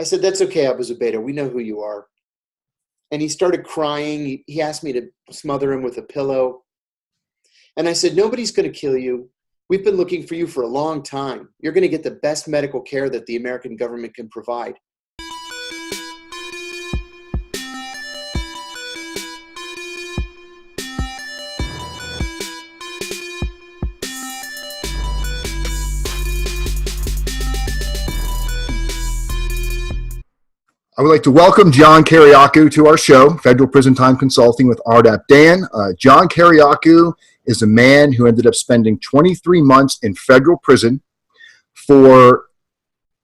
I said, "That's okay, Abu Zubaydah. We know who you are." And he started crying. He asked me to smother him with a pillow. And I said, "Nobody's going to kill you. We've been looking for you for a long time. You're going to get the best medical care that the American government can provide." I would like to welcome John Kiriakou to our show, Federal Prison Time Consulting with RDAP. Dan, John Kiriakou is a man who ended up spending 23 months in federal prison for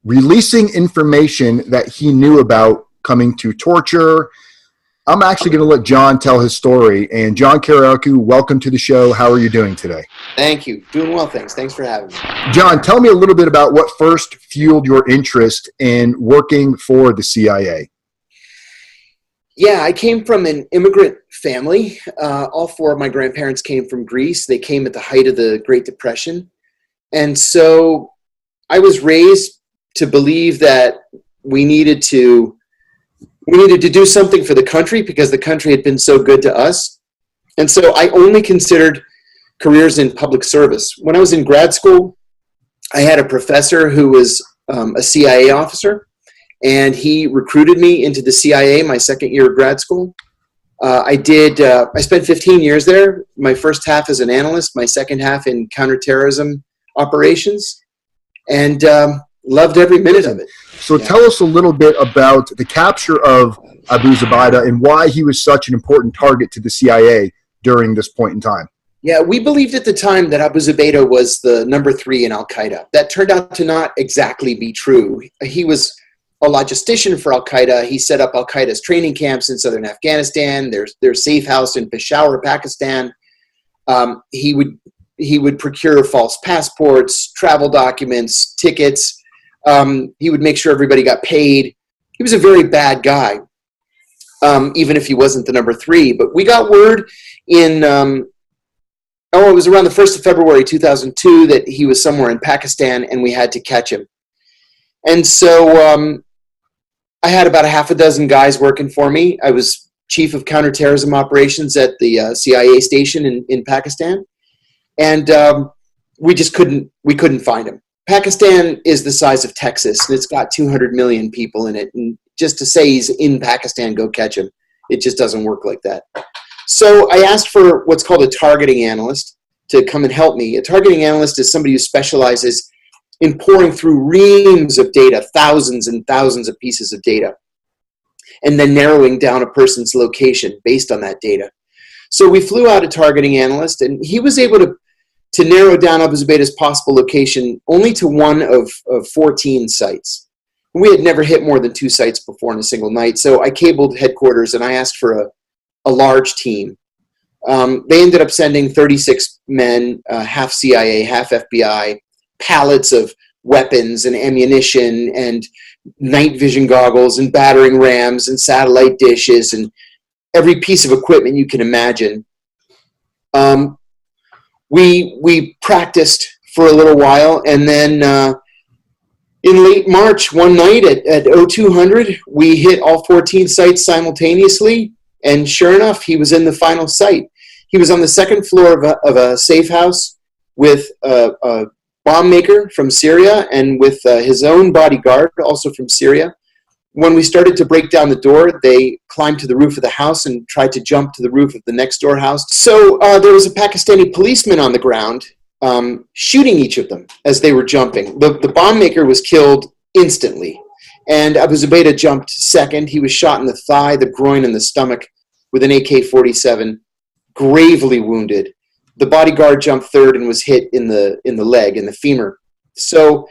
releasing information that he knew about coming to torture. I'm actually going to let John tell his story. And John Kiriakou, welcome to the show. How are you doing today? Thank you. Doing well, thanks. Thanks for having me. John, tell me a little bit about what first fueled your interest in working for the CIA. Yeah, I came from an immigrant family. All four of my grandparents came from Greece. They came at the height of the Great Depression. And so I was raised to believe that we needed to do something for the country because the country had been so good to us. And so I only considered careers in public service. When I was in grad school, I had a professor who was a CIA officer, and he recruited me into the CIA my second year of grad school. I spent 15 years there, my first half as an analyst, my second half in counterterrorism operations, and loved every minute of it. So tell us a little bit about the capture of Abu Zubaydah and why he was such an important target to the CIA during this point in time. Yeah, we believed at the time that Abu Zubaydah was the number 3 in Al-Qaeda. That turned out to not exactly be true. He was a logistician for Al-Qaeda. He set up Al-Qaeda's training camps in southern Afghanistan, their safe house in Peshawar, Pakistan. He would procure false passports, travel documents, tickets. He would make sure everybody got paid. He was a very bad guy, even if he wasn't the number 3. But we got word in, it was around the 1st of February 2002 that he was somewhere in Pakistan, and we had to catch him. And so I had about a half a dozen guys working for me. I was chief of counterterrorism operations at the CIA station in Pakistan, and we couldn't find him. Pakistan is the size of Texas, and it's got 200 million people in it. And just to say he's in Pakistan, go catch him, it just doesn't work like that. So I asked for what's called a targeting analyst to come and help me. A targeting analyst is somebody who specializes in pouring through reams of data, thousands and thousands of pieces of data, and then narrowing down a person's location based on that data. So we flew out a targeting analyst, and he was able to narrow down Abu Zubaydah's possible location only to one of 14 sites. We had never hit more than 2 sites before in a single night, so I cabled headquarters and I asked for a large team. They ended up sending 36 men, half CIA, half FBI, pallets of weapons and ammunition and night vision goggles and battering rams and satellite dishes and every piece of equipment you can imagine. We practiced for a little while, and then in late March, one night at 0200, we hit all 14 sites simultaneously, and sure enough, he was in the final site. He was on the second floor of a safe house with a bomb maker from Syria and with his own bodyguard, also from Syria. When we started to break down the door, they climbed to the roof of the house and tried to jump to the roof of the next door house. So there was a Pakistani policeman on the ground shooting each of them as they were jumping. The bomb maker was killed instantly, and Abu Zubaydah jumped second. He was shot in the thigh, the groin, and the stomach with an AK-47, gravely wounded. The bodyguard jumped third and was hit in the leg, in the femur. So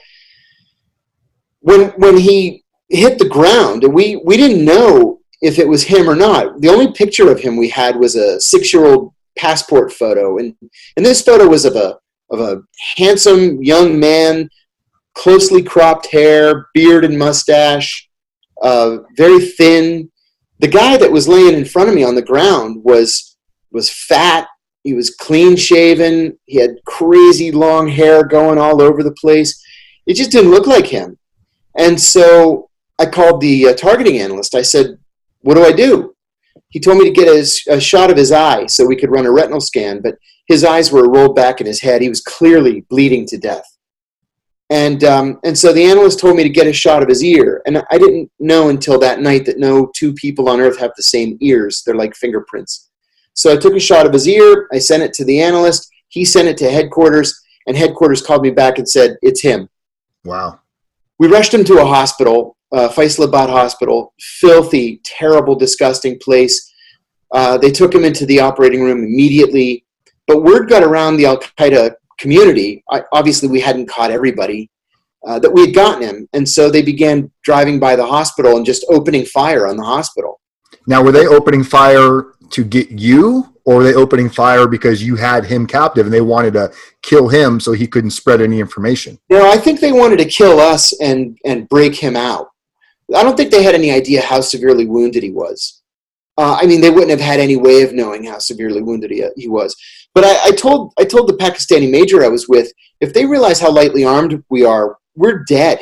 when he hit the ground, and we didn't know if it was him or not. The only picture of him we had was a 6-year-old passport photo, and this photo was of a handsome young man, closely cropped hair, beard and mustache, very thin. The guy that was laying in front of me on the ground was fat. He was clean shaven. He had crazy long hair going all over the place. It just didn't look like him. And so I called the targeting analyst. I said, what do I do? He told me to get a shot of his eye so we could run a retinal scan, but his eyes were rolled back in his head. He was clearly bleeding to death. And so the analyst told me to get a shot of his ear. And I didn't know until that night that no two people on earth have the same ears. They're like fingerprints. So I took a shot of his ear. I sent it to the analyst. He sent it to headquarters, and headquarters called me back and said, it's him. Wow. We rushed him to a hospital, Faisalabad Hospital, filthy, terrible, disgusting place. They took him into the operating room immediately. But word got around the Al-Qaeda community. Obviously, we hadn't caught everybody, that we had gotten him. And so they began driving by the hospital and just opening fire on the hospital. Now, were they opening fire to get you, or were they opening fire because you had him captive and they wanted to kill him so he couldn't spread any information? No, I think they wanted to kill us and break him out. I don't think they had any idea how severely wounded he was. I mean, they wouldn't have had any way of knowing how severely wounded he was. But I told the Pakistani major I was with, if they realize how lightly armed we are, we're dead.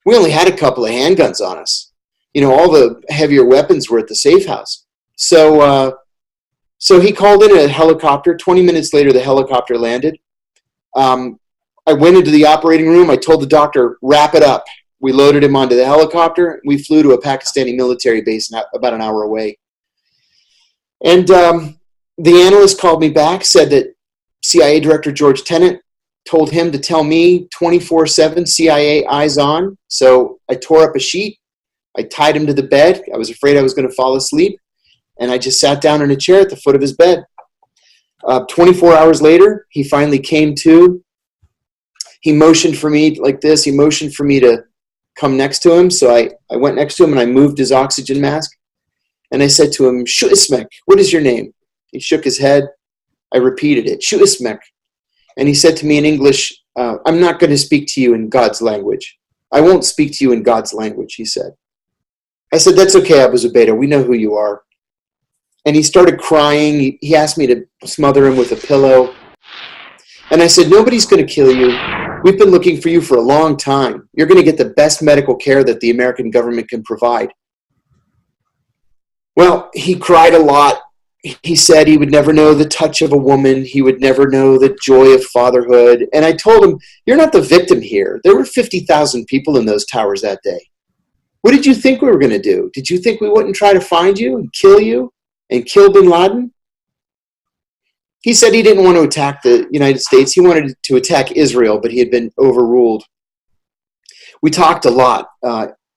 We only had a couple of handguns on us. You know, all the heavier weapons were at the safe house. So he called in a helicopter. 20 minutes later, the helicopter landed. I went into the operating room. I told the doctor, wrap it up. We loaded him onto the helicopter. We flew to a Pakistani military base about an hour away. And the analyst called me back, said that CIA Director George Tenet told him to tell me 24/7 CIA eyes on. So I tore up a sheet. I tied him to the bed. I was afraid I was going to fall asleep. And I just sat down in a chair at the foot of his bed. 24 hours later, he finally came to. He motioned for me like this. He motioned for me to come next to him. So I went next to him and I moved his oxygen mask. And I said to him, Shu Ismek, what is your name? He shook his head. I repeated it, Shu Ismek. And he said to me in English, I'm not going to speak to you in God's language. I won't speak to you in God's language, he said. I said, that's okay, Abu Zubaydah. We know who you are. And he started crying. He asked me to smother him with a pillow. And I said, nobody's going to kill you. We've been looking for you for a long time. You're going to get the best medical care that the American government can provide. Well, he cried a lot. He said he would never know the touch of a woman. He would never know the joy of fatherhood. And I told him, you're not the victim here. There were 50,000 people in those towers that day. What did you think we were going to do? Did you think we wouldn't try to find you and kill you and kill bin Laden? He said he didn't want to attack the United States. He wanted to attack Israel, but he had been overruled. We talked a lot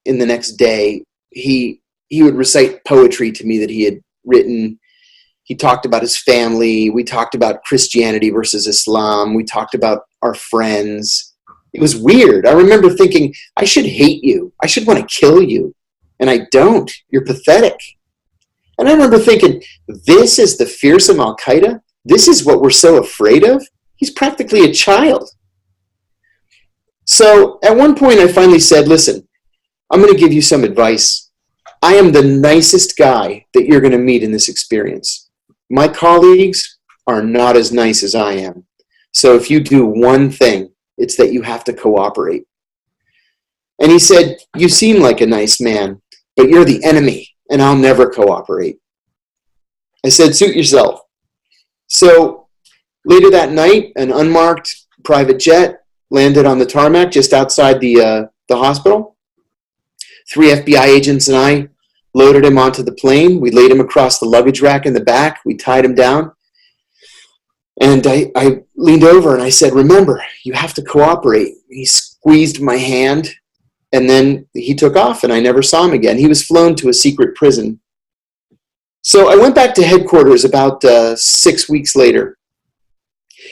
in the next day. He would recite poetry to me that he had written. He talked about his family. We talked about Christianity versus Islam. We talked about our friends. It was weird. I remember thinking, I should hate you. I should want to kill you. And I don't. You're pathetic. And I remember thinking, this is the fearsome Al-Qaeda? This is what we're so afraid of? He's practically a child. So at one point I finally said, listen, I'm going to give you some advice. I am the nicest guy that you're going to meet in this experience. My colleagues are not as nice as I am. So if you do one thing, it's that you have to cooperate. And he said, you seem like a nice man, but you're the enemy, and I'll never cooperate. I said, suit yourself. So later that night, an unmarked private jet landed on the tarmac just outside the hospital. 3 FBI agents and I loaded him onto the plane. We laid him across the luggage rack in the back. We tied him down. And I leaned over and I said, remember, you have to cooperate. He squeezed my hand, and then he took off, and I never saw him again. He was flown to a secret prison. So I went back to headquarters about 6 weeks later.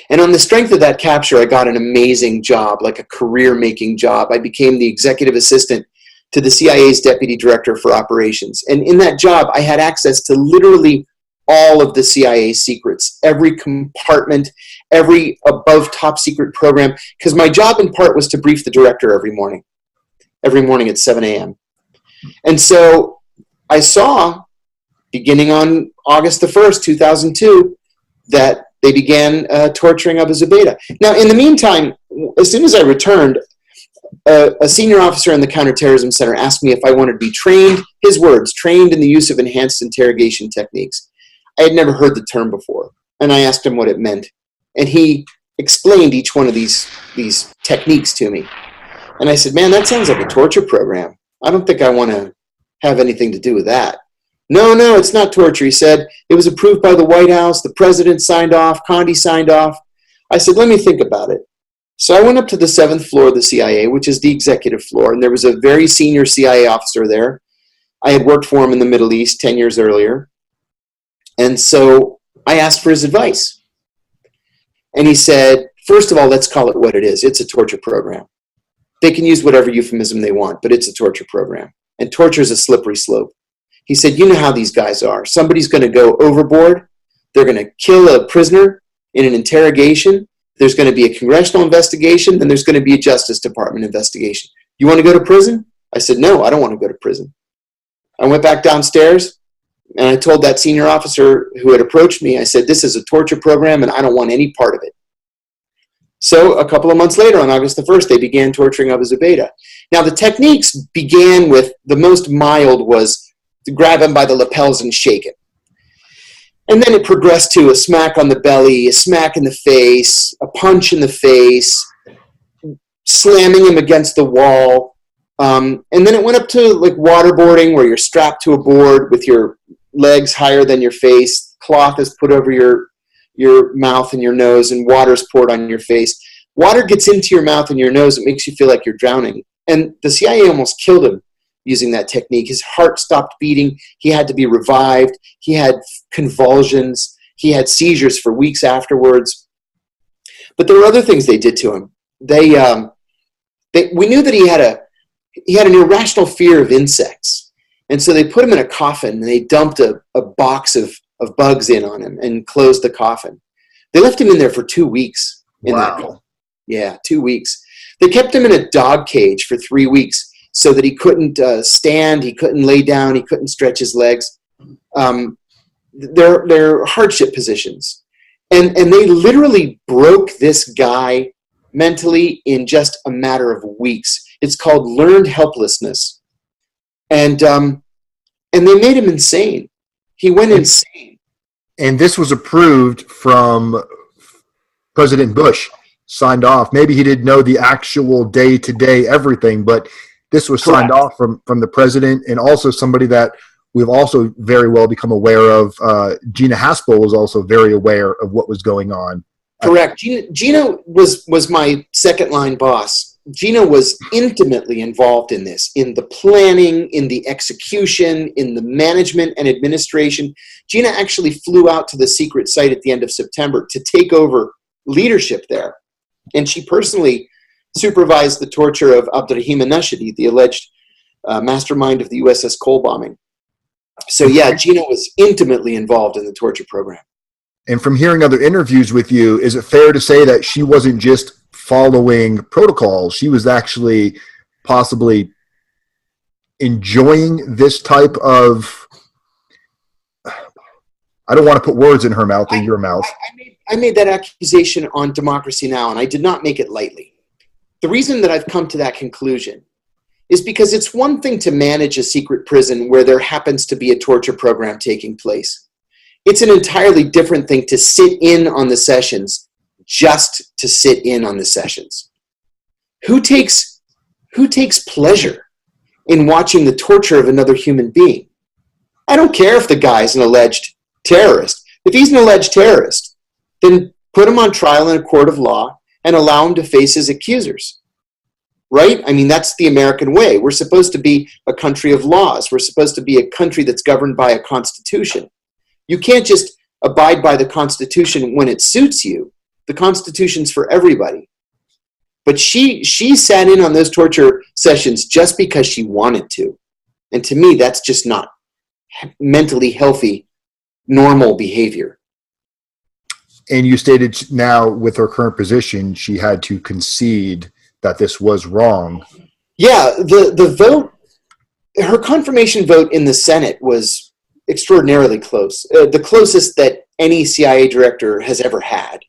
And on the strength of that capture, I got an amazing job, like a career-making job. I became the executive assistant to the CIA's deputy director for operations. And in that job, I had access to literally all of the CIA secrets, every compartment, every above top secret program, because my job in part was to brief the director every morning at 7 a.m. And so I saw, beginning on August the 1st, 2002, that they began torturing Abu Zubaydah. Now, in the meantime, as soon as I returned, a senior officer in the Counterterrorism Center asked me if I wanted to be trained, his words, trained in the use of enhanced interrogation techniques. I had never heard the term before, and I asked him what it meant. And he explained each one of these techniques to me. And I said, man, that sounds like a torture program. I don't think I want to have anything to do with that. No, it's not torture. He said, it was approved by the White House. The president signed off. Condi signed off. I said, let me think about it. So I went up to the 7th floor of the CIA, which is the executive floor, and there was a very senior CIA officer there. I had worked for him in the Middle East 10 years earlier. And so I asked for his advice. And he said, first of all, let's call it what it is. It's a torture program. They can use whatever euphemism they want, but it's a torture program. And torture is a slippery slope. He said, you know how these guys are. Somebody's going to go overboard. They're going to kill a prisoner in an interrogation. There's going to be a congressional investigation. Then there's going to be a Justice Department investigation. You want to go to prison? I said, no, I don't want to go to prison. I went back downstairs, and I told that senior officer who had approached me, I said, this is a torture program, and I don't want any part of it. So a couple of months later, on August the 1st, they began torturing Abu Zubaydah. Now, the techniques began with, the most mild was to grab him by the lapels and shake him. And then it progressed to a smack on the belly, a smack in the face, a punch in the face, slamming him against the wall. And then it went up to like waterboarding, where you're strapped to a board with your legs higher than your face. Cloth is put over your mouth and your nose, and water is poured on your face. Water gets into your mouth and your nose. It makes you feel like you're drowning. And the CIA almost killed him using that technique. His heart stopped beating. He had to be revived. He had convulsions. He had seizures for weeks afterwards. But there were other things they did to him. We knew that he had an irrational fear of insects. And so they put him in a coffin, and they dumped a box of bugs in on him and closed the coffin. They left him in there for 2 weeks. Wow. Yeah, 2 weeks. They kept him in a dog cage for 3 weeks so that he couldn't stand, he couldn't lay down, he couldn't stretch his legs. They're hardship positions. And they literally broke this guy mentally in just a matter of weeks. It's called learned helplessness. And they made him insane. He went insane. And this was approved from President Bush, signed off. Maybe he didn't know the actual day-to-day everything, but this was signed off from the president, and also somebody that we've also very well become aware of. Gina Haspel was also very aware of what was going on. Correct. Gina was my second-line boss. Gina was intimately involved in this, in the planning, in the execution, in the management and administration. Gina actually flew out to the secret site at the end of September to take over leadership there. And she personally supervised the torture of Abdurrahim al-Nashidi, the alleged mastermind of the USS Cole bombing. So yeah, Gina was intimately involved in the torture program. And from hearing other interviews with you, is it fair to say that she wasn't just following protocols, she was actually possibly enjoying this type of, I don't want to put words in her mouth or your mouth. I made that accusation on Democracy Now!, and I did not make it lightly. The reason that I've come to that conclusion is because it's one thing to manage a secret prison where there happens to be a torture program taking place. It's an entirely different thing to sit in on the sessions just to sit in on the sessions. Who takes pleasure in watching the torture of another human being? I don't care if the guy's an alleged terrorist. If he's an alleged terrorist, then put him on trial in a court of law and allow him to face his accusers. Right? I mean, that's the American way. We're supposed to be a country of laws. We're supposed to be a country that's governed by a constitution. You can't just abide by the Constitution when it suits you. The Constitution's for everybody. But she sat in on those torture sessions just because she wanted to. And to me, that's just not mentally healthy, normal behavior. And you stated now with her current position, she had to concede that this was wrong. Yeah, the vote, her confirmation vote in the Senate was extraordinarily close. The closest that any CIA director has ever had.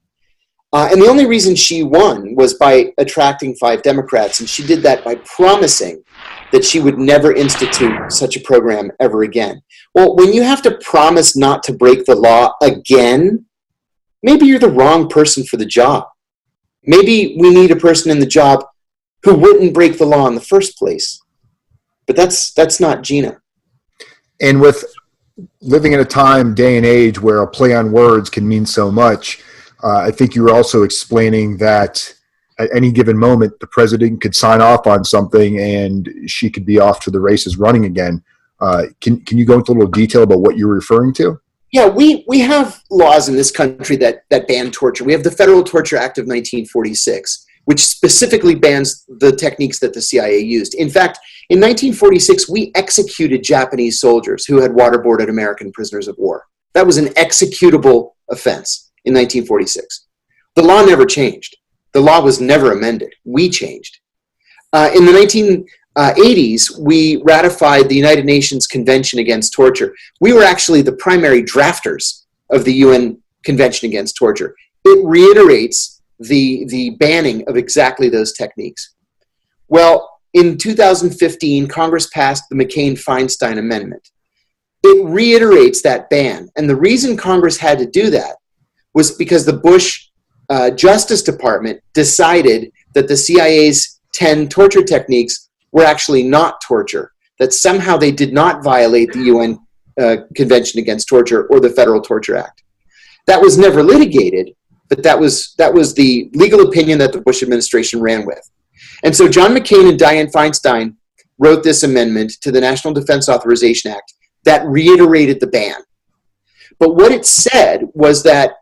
And the only reason she won was by attracting 5 Democrats, and she did that by promising that she would never institute such a program ever again. Well, when you have to promise not to break the law again, maybe you're the wrong person for the job. Maybe we need a person in the job who wouldn't break the law in the first place. But that's not Gina. And with living in a time, day and age where a play on words can mean so much, I think you were also explaining that at any given moment, the president could sign off on something and she could be off to the races running again. Can you go into a little detail about what you're referring to? Yeah, we have laws in this country that ban torture. We have the Federal Torture Act of 1946, which specifically bans the techniques that the CIA used. In fact, in 1946, we executed Japanese soldiers who had waterboarded American prisoners of war. That was an executable offense in 1946. The law never changed. The law was never amended. We changed. In the 1980s, we ratified the United Nations Convention Against Torture. We were actually the primary drafters of the UN Convention Against Torture. It reiterates the banning of exactly those techniques. Well, in 2015, Congress passed the McCain-Feinstein Amendment. It reiterates that ban. And the reason Congress had to do that was because the Bush Justice Department decided that the CIA's 10 torture techniques were actually not torture, that somehow they did not violate the UN Convention Against Torture or the Federal Torture Act. That was never litigated, but that was the legal opinion that the Bush administration ran with. And so John McCain and Dianne Feinstein wrote this amendment to the National Defense Authorization Act that reiterated the ban. But what it said was that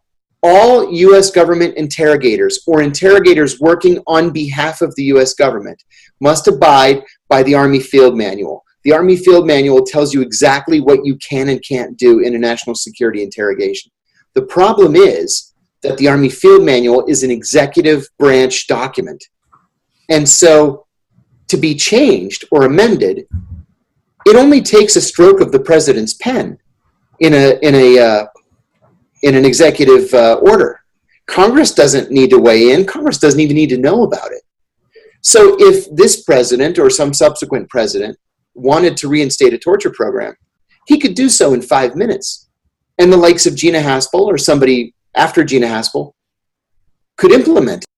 all U.S. government interrogators or interrogators working on behalf of the U.S. government must abide by the Army Field Manual. The Army Field Manual tells you exactly what you can and can't do in a national security interrogation. The problem is that the Army Field Manual is an executive branch document. And so to be changed or amended, it only takes a stroke of the president's pen in an executive order. Congress doesn't need to weigh in. Congress doesn't even need to know about it. So if this president or some subsequent president wanted to reinstate a torture program, he could do so in 5 minutes. And the likes of Gina Haspel or somebody after Gina Haspel could implement it.